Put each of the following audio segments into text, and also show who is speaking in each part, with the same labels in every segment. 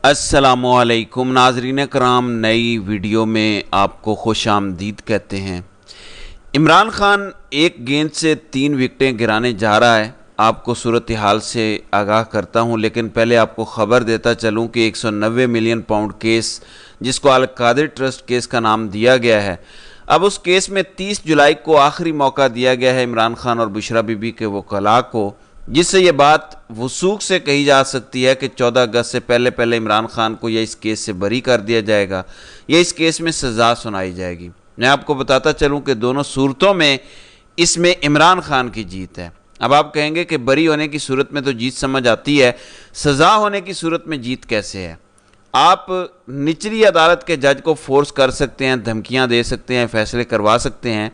Speaker 1: السلام علیکم ناظرین کرام، نئی ویڈیو میں آپ کو خوش آمدید کہتے ہیں۔ عمران خان ایک گیند سے 3 وکٹیں گرانے جا رہا ہے۔ آپ کو صورتحال سے آگاہ کرتا ہوں، لیکن پہلے آپ کو خبر دیتا چلوں کہ 190 ملین پاؤنڈ کیس، جس کو القادر ٹرسٹ کیس کا نام دیا گیا ہے، اب اس کیس میں 30 جولائی کو آخری موقع دیا گیا ہے عمران خان اور بشرا بی بی کے وکلاء کو، جس سے یہ بات وثوق سے کہی جا سکتی ہے کہ 14 اگست سے پہلے عمران خان کو یا اس کیس سے بری کر دیا جائے گا یا اس کیس میں سزا سنائی جائے گی۔ میں آپ کو بتاتا چلوں کہ دونوں صورتوں میں اس میں عمران خان کی جیت ہے۔ اب آپ کہیں گے کہ بری ہونے کی صورت میں تو جیت سمجھ آتی ہے، سزا ہونے کی صورت میں جیت کیسے ہے؟ آپ نچلی عدالت کے جج کو فورس کر سکتے ہیں، دھمکیاں دے سکتے ہیں، فیصلے کروا سکتے ہیں،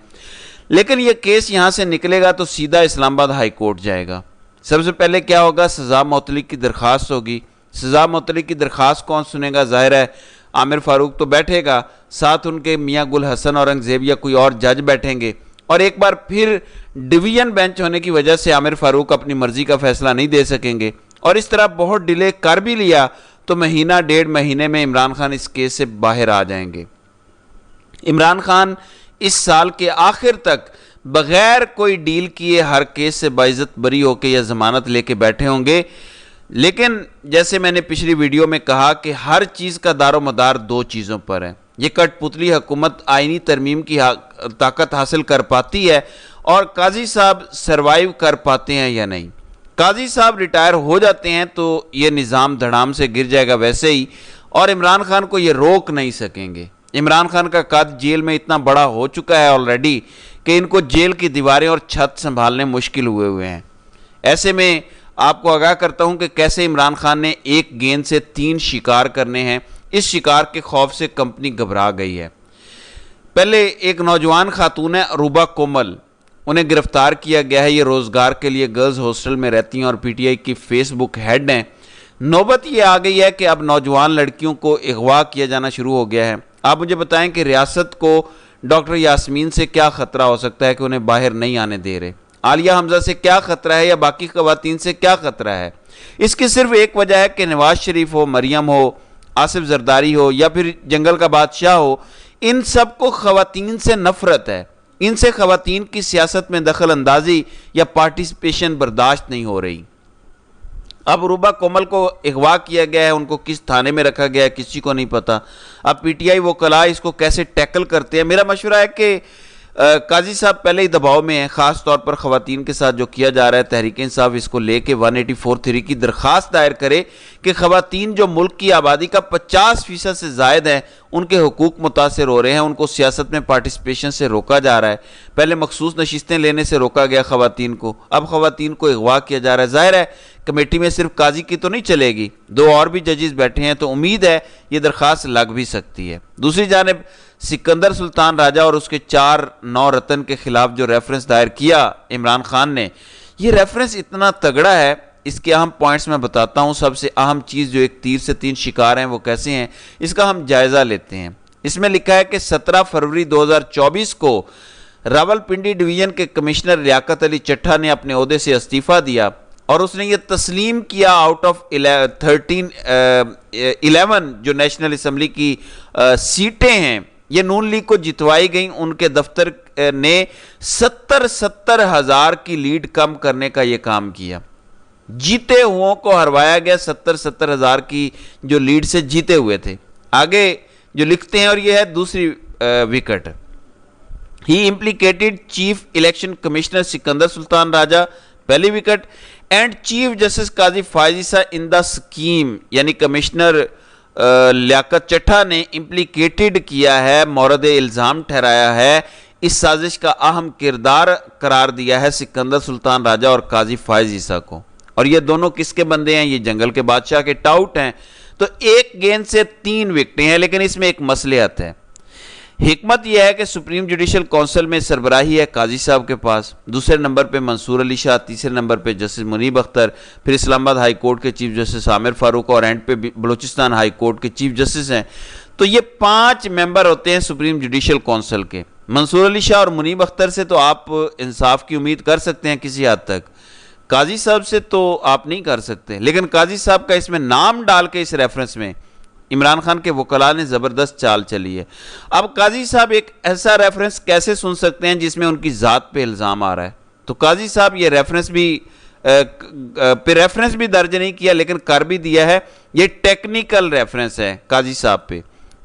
Speaker 1: لیکن یہ کیس یہاں سے نکلے گا تو سیدھا اسلام آباد ہائی کورٹ جائے گا۔ سب سے پہلے کیا ہوگا؟ سزا معطلی کی درخواست ہوگی۔ سزا معطلی کی درخواست کون سنے گا؟ ظاہر ہے عامر فاروق تو بیٹھے گا، ساتھ ان کے میاں گل حسن اورنگزیب یا کوئی اور جج بیٹھیں گے، اور ایک بار پھر ڈویژن بینچ ہونے کی وجہ سے عامر فاروق اپنی مرضی کا فیصلہ نہیں دے سکیں گے، اور اس طرح بہت ڈیلے کر بھی لیا تو مہینہ 1.5 مہینے میں عمران خان اس کیس سے باہر آ جائیں گے۔ عمران خان اس سال کے آخر تک بغیر کوئی ڈیل کیے ہر کیس سے باعزت بری ہو کے یا ضمانت لے کے بیٹھے ہوں گے، لیکن جیسے میں نے پچھلی ویڈیو میں کہا کہ ہر چیز کا دار و مدار 2 چیزوں پر ہے۔ یہ کٹ پتلی حکومت آئینی ترمیم کی طاقت حاصل کر پاتی ہے، اور قاضی صاحب سروائیو کر پاتے ہیں یا نہیں۔ قاضی صاحب ریٹائر ہو جاتے ہیں تو یہ نظام دھڑام سے گر جائے گا ویسے ہی، اور عمران خان کو یہ روک نہیں سکیں گے۔ عمران خان کا قد جیل میں اتنا بڑا ہو چکا ہے آلریڈی کہ ان کو جیل کی دیواریں اور چھت سنبھالنے مشکل ہوئے ہیں۔ ایسے میں آپ کو آگاہ کرتا ہوں کہ کیسے عمران خان نے ایک گیند سے 3 شکار کرنے ہیں۔ اس شکار کے خوف سے کمپنی گھبرا گئی ہے۔ پہلے ایک نوجوان خاتون ہے عروبہ کومل، انہیں گرفتار کیا گیا ہے۔ یہ روزگار کے لیے گرلز ہاسٹل میں رہتی ہیں اور پی ٹی آئی کی فیس بک ہیڈ ہیں۔ نوبت یہ آ گئی ہے کہ اب نوجوان لڑکیوں کو اغوا کیا جانا شروع ہو گیا ہے۔ آپ مجھے بتائیں کہ ریاست کو ڈاکٹر یاسمین سے کیا خطرہ ہو سکتا ہے کہ انہیں باہر نہیں آنے دے رہے؟ عالیہ حمزہ سے کیا خطرہ ہے یا باقی خواتین سے کیا خطرہ ہے؟ اس کی صرف ایک وجہ ہے کہ نواز شریف ہو، مریم ہو، آصف زرداری ہو یا پھر جنگل کا بادشاہ ہو، ان سب کو خواتین سے نفرت ہے۔ ان سے خواتین کی سیاست میں دخل اندازی یا پارٹیسپیشن برداشت نہیں ہو رہی۔ اب عروبہ کومل کو اغوا کیا گیا ہے، ان کو کس تھانے میں رکھا گیا ہے کسی کو نہیں پتا۔ اب پی ٹی آئی وکلاء اس کو کیسے ٹیکل کرتے ہیں؟ میرا مشورہ ہے کہ قاضی صاحب پہلے ہی دباؤ میں ہیں، خاص طور پر خواتین کے ساتھ جو کیا جا رہا ہے۔ تحریک انصاف اس کو لے کے 184(3) کی درخواست دائر کرے کہ خواتین جو ملک کی آبادی کا 50% سے زائد ہیں، ان کے حقوق متاثر ہو رہے ہیں، ان کو سیاست میں پارٹیسپیشن سے روکا جا رہا ہے۔ پہلے مخصوص نشستیں لینے سے روکا گیا خواتین کو، اب خواتین کو اغوا کیا جا رہا ہے۔ ظاہر ہے کمیٹی میں صرف قاضی کی تو نہیں چلے گی، 2 اور بھی ججز بیٹھے ہیں، تو امید ہے یہ درخواست لگ بھی سکتی ہے۔ دوسری جانب سکندر سلطان راجہ اور اس کے 4 نو رتن کے خلاف جو ریفرنس دائر کیا عمران خان نے، یہ ریفرنس اتنا تگڑا ہے، اس کے اہم پوائنٹس میں بتاتا ہوں۔ سب سے اہم چیز جو ایک تیر سے 3 شکار ہیں وہ کیسے ہیں، اس کا ہم جائزہ لیتے ہیں۔ اس میں لکھا ہے کہ 17 فروری 2024 کو راولپنڈی ڈویژن کے کمشنر لیاقت علی چٹھا نے اپنے عہدے سے استعفیٰ دیا، اور اس نے یہ تسلیم کیا آؤٹ آف 11 جو نیشنل اسمبلی کی سیٹیں ہیں، یہ نون لیگ کو جتوائی گئیں۔ ان کے دفتر نے 70 ہزار کی لیڈ کم کرنے کا یہ کام کیا۔ جیتے ہوں کو ہروایا گیا 70 ہزار کی جو لیڈ سے جیتے ہوئے تھے۔ آگے جو لکھتے ہیں، اور یہ ہے دوسری وکٹ، ہی implicated chief election commissioner Sikandar Sultan Raja, پہلی wicket, and chief justice Qazi Faez Isa in the scheme, یعنی کمشنر لیاقت چٹھا نے امپلیکیٹڈ کیا ہے، مورد الزام ٹھہرایا ہے، اس سازش کا اہم کردار قرار دیا ہے سکندر سلطان راجہ اور قاضی فائز عیسیٰ کو۔ اور یہ دونوں کس کے بندے ہیں؟ یہ جنگل کے بادشاہ کے ٹاؤٹ ہیں۔ تو ایک گیند سے 3 وکٹیں ہیں، لیکن اس میں ایک مصلحت ہے۔ حکمت یہ ہے کہ سپریم جوڈیشل کونسل میں سربراہی ہے قاضی صاحب کے پاس، دوسرے نمبر پہ منصور علی شاہ، تیسرے نمبر پہ جسٹس منیب اختر، پھر اسلام آباد ہائی کورٹ کے چیف جسٹس عامر فاروق، اور اینڈ پہ بلوچستان ہائی کورٹ کے چیف جسٹس ہیں۔ تو یہ 5 ممبر ہوتے ہیں سپریم جوڈیشل کونسل کے۔ منصور علی شاہ اور منیب اختر سے تو آپ انصاف کی امید کر سکتے ہیں کسی حد تک۔ قاضی صاحب سے تو آپ نہیں کر سکتے، لیکن قاضی صاحب کا اس میں نام ڈال کے اس ریفرنس میں عمران خان کے وکلاء نے زبردست چال چلی ہے۔ اب قاضی صاحب ایک ایسا ریفرنس کیسے سن سکتے ہیں جس میں ان کی ذات پہ الزام آ رہا ہے؟ تو قاضی صاحب یہ ریفرنس بھی درج نہیں کیا، لیکن کر بھی دیا ہے۔ یہ ٹیکنیکل ریفرنس ہے قاضی صاحب پہ۔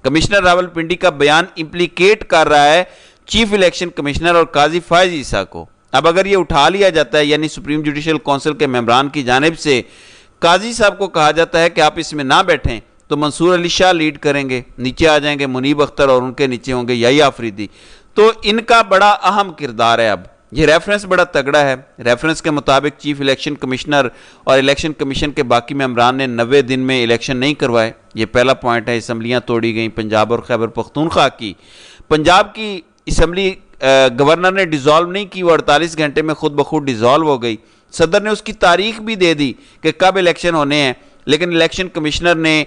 Speaker 1: کمشنر راولپنڈی کا بیان امپلیکیٹ کر رہا ہے چیف الیکشن کمشنر اور قاضی فائز عیسیٰ کو۔ اب اگر یہ اٹھا لیا جاتا ہے، یعنی سپریم جوڈیشل کونسل کے ممبران کی جانب سے قاضی صاحب کو کہا جاتا ہے کہ آپ اس میں نہ بیٹھیں، تو منصور علی شاہ لیڈ کریں گے، نیچے آ جائیں گے منیب اختر اور ان کے نیچے ہوں گے یحییٰ آفریدی۔ تو ان کا بڑا اہم کردار ہے۔ اب یہ ریفرنس بڑا تگڑا ہے۔ ریفرنس کے مطابق چیف الیکشن کمشنر اور الیکشن کمیشن کے باقی ممبران نے 90 دن میں الیکشن نہیں کروائے۔ یہ پہلا پوائنٹ ہے۔ اسمبلیاں توڑی گئیں پنجاب اور خیبر پختونخوا کی۔ پنجاب کی اسمبلی گورنر نے ڈیزالو نہیں کی، وہ 48 گھنٹے میں خود بخود ڈیزالو ہو گئی۔ صدر نے اس کی تاریخ بھی دے دی کہ کب الیکشن ہونے ہیں، لیکن الیکشن کمشنر نے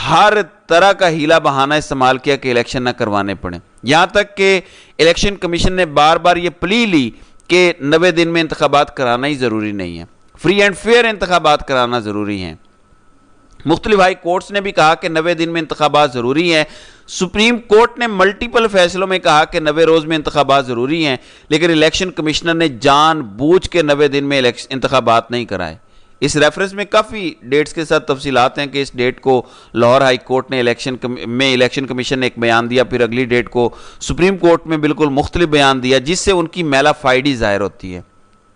Speaker 1: ہر طرح کا ہیلا بہانہ استعمال کیا کہ الیکشن نہ کروانے پڑیں۔ یہاں تک کہ الیکشن کمیشن نے بار بار یہ پلی لی کہ 90 دن میں انتخابات کرانا ہی ضروری نہیں ہے، فری اینڈ فیئر انتخابات کرانا ضروری ہیں۔ مختلف ہائی کورٹس نے بھی کہا کہ 90 دن میں انتخابات ضروری ہیں۔ سپریم کورٹ نے ملٹیپل فیصلوں میں کہا کہ 90 روز میں انتخابات ضروری ہیں، لیکن الیکشن کمشنر نے جان بوجھ کے 90 دن میں انتخابات نہیں کرائے۔ اس ریفرنس میں کافی ڈیٹس کے ساتھ تفصیلات ہیں کہ اس ڈیٹ کو لاہور ہائی کورٹ نے الیکشن کمیشن نے ایک بیان دیا، پھر اگلی ڈیٹ کو سپریم کورٹ میں بالکل مختلف بیان دیا، جس سے ان کی میلا فائڈی ظاہر ہوتی ہے۔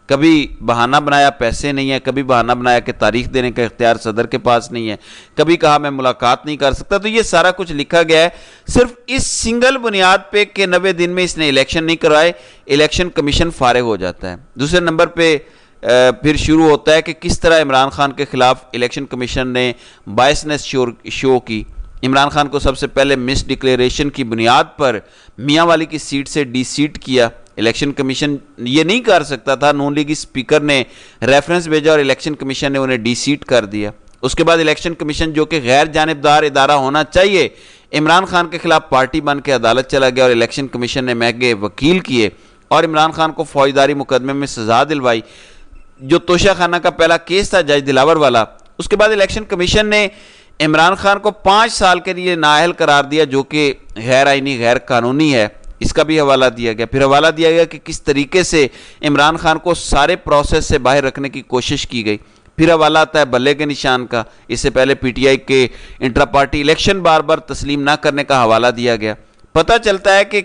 Speaker 1: کبھی بہانہ بنایا پیسے نہیں ہے، کبھی بہانہ بنایا کہ تاریخ دینے کا اختیار صدر کے پاس نہیں ہے، کبھی کہا میں ملاقات نہیں کر سکتا۔ تو یہ سارا کچھ لکھا گیا ہے صرف اس سنگل بنیاد پہ کہ 90 دن میں اس نے الیکشن نہیں کروائے، الیکشن کمیشن فارغ ہو جاتا ہے۔ دوسرے نمبر پہ پھر شروع ہوتا ہے کہ کس طرح عمران خان کے خلاف الیکشن کمیشن نے بائسنس شو کی۔ عمران خان کو سب سے پہلے مس ڈکلیریشن کی بنیاد پر میاں والی کی سیٹ سے ڈی سیٹ کیا۔ الیکشن کمیشن یہ نہیں کر سکتا تھا، نون لیگی سپیکر نے ریفرنس بھیجا اور الیکشن کمیشن نے انہیں ڈی سیٹ کر دیا۔ اس کے بعد الیکشن کمیشن جو کہ غیر جانبدار ادارہ ہونا چاہیے، عمران خان کے خلاف پارٹی بن کے عدالت چلا گیا اور الیکشن کمیشن نے مہنگے وکیل کیے اور عمران خان کو فوجداری مقدمے میں سزا دلوائی، جو توشہ خانہ کا پہلا کیس تھا جج دلاور والا۔ اس کے بعد الیکشن کمیشن نے عمران خان کو 5 سال کے لیے نااہل قرار دیا، جو کہ غیر آئینی غیر قانونی ہے۔ اس کا بھی حوالہ دیا گیا۔ پھر حوالہ دیا گیا کہ کس طریقے سے عمران خان کو سارے پروسیس سے باہر رکھنے کی کوشش کی گئی۔ پھر حوالہ آتا ہے بلے کے نشان کا۔ اس سے پہلے پی ٹی آئی کے انٹرا پارٹی الیکشن بار بار تسلیم نہ کرنے کا حوالہ دیا گیا۔ پتہ چلتا ہے کہ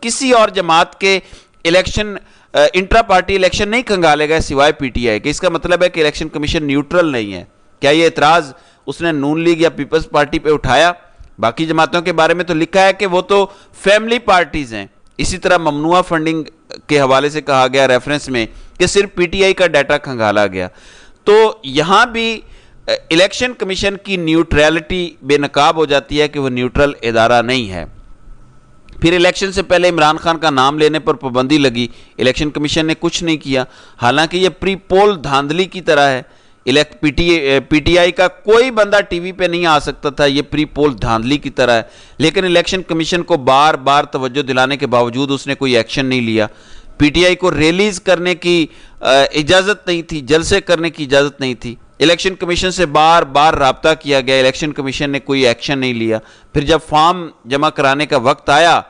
Speaker 1: کسی اور جماعت کے الیکشن انٹرا پارٹی الیکشن نہیں کھنگالے گئے سوائے پی ٹی آئی کے۔ اس کا مطلب ہے کہ الیکشن کمیشن نیوٹرل نہیں ہے۔ کیا یہ اعتراض اس نے نون لیگ یا پیپلز پارٹی پہ اٹھایا؟ باقی جماعتوں کے بارے میں تو لکھا ہے کہ وہ تو فیملی پارٹیز ہیں۔ اسی طرح ممنوعہ فنڈنگ کے حوالے سے کہا گیا ریفرنس میں کہ صرف پی ٹی آئی کا ڈیٹا کھنگالا گیا۔ تو یہاں بھی الیکشن کمیشن کی نیوٹرلٹی بے نقاب ہو جاتی ہے کہ وہ نیوٹرل ادارہ نہیں ہے۔ پھر الیکشن سے پہلے عمران خان کا نام لینے پر پابندی لگی، الیکشن کمیشن نے کچھ نہیں کیا، حالانکہ یہ پری پول دھاندلی کی طرح ہے۔ پی ٹی آئی کا کوئی بندہ ٹی وی پہ نہیں آ سکتا تھا، یہ پری پول دھاندلی کی طرح ہے، لیکن الیکشن کمیشن کو بار بار توجہ دلانے کے باوجود اس نے کوئی ایکشن نہیں لیا۔ پی ٹی آئی کو ریلیز کرنے کی اجازت نہیں تھی، جلسے کرنے کی اجازت نہیں تھی۔ الیکشن کمیشن سے بار بار رابطہ کیا گیا، الیکشن کمیشن نے کوئی ایکشن نہیں لیا۔ پھر جب فارم جمع کرانے کا وقت آیا،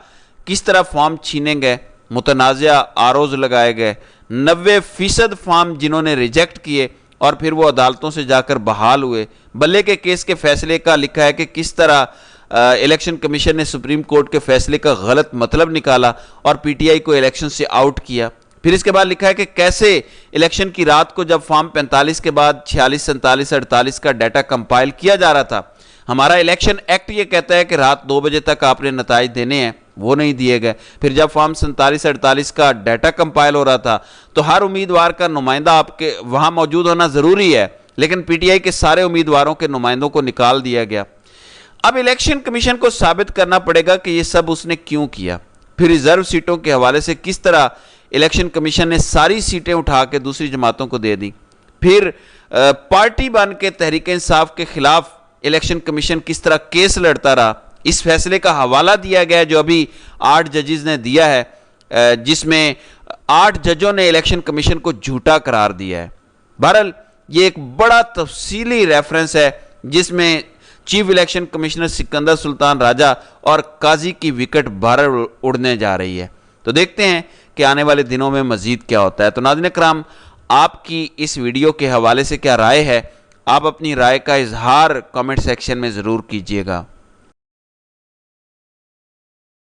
Speaker 1: کس طرح فارم چھینے گئے، متنازعہ آروز لگائے گئے، 90% فارم جنہوں نے ریجیکٹ کیے اور پھر وہ عدالتوں سے جا کر بحال ہوئے۔ بلے کے کیس کے فیصلے کا لکھا ہے کہ کس طرح الیکشن کمیشن نے سپریم کورٹ کے فیصلے کا غلط مطلب نکالا اور پی ٹی آئی کو الیکشن سے آؤٹ کیا۔ پھر اس کے بعد لکھا ہے کہ کیسے الیکشن کی رات کو جب فارم 45 کے بعد 46, 47, 48 کا ڈیٹا کمپائل کیا جا رہا تھا، ہمارا الیکشن ایکٹ یہ کہتا ہے کہ رات 2 بجے تک آپ نے نتائج دینے ہیں، وہ نہیں دیے گئے۔ پھر جب فارم 47, 48 کا ڈیٹا کمپائل ہو رہا تھا تو ہر امیدوار کا نمائندہ آپ کے وہاں موجود ہونا ضروری ہے، لیکن پی ٹی آئی کے سارے امیدواروں کے نمائندوں کو نکال دیا گیا۔ اب الیکشن کمیشن کو ثابت کرنا پڑے گا کہ یہ سب اس نے کیوں کیا۔ پھر ریزرو سیٹوں کے حوالے سے کس طرح الیکشن کمیشن نے ساری سیٹیں اٹھا کے دوسری جماعتوں کو دے دی۔ پھر پارٹی بن کے تحریک انصاف کے خلاف الیکشن کمیشن کس طرح کیس لڑتا رہا۔ اس فیصلے کا حوالہ دیا گیا جو ابھی 8 ججز نے دیا ہے، جس میں 8 ججوں نے الیکشن کمیشن کو جھوٹا قرار دیا ہے۔ بہرحال یہ ایک بڑا تفصیلی ریفرنس ہے جس میں chief election commissioner Sikandar Sultan راجہ اور قاضی کی وکٹ باہر اڑنے جا رہی ہے. تو دیکھتے ہیں کہ آنے والے دنوں میں مزید کیا ہوتا ہے. تو ناظرین کرام، آپ کی اس ویڈیو کے حوالے سے کیا رائے ہے؟ آپ اپنی رائے کا اظہار کامنٹ سیکشن میں ضرور کیجیے گا.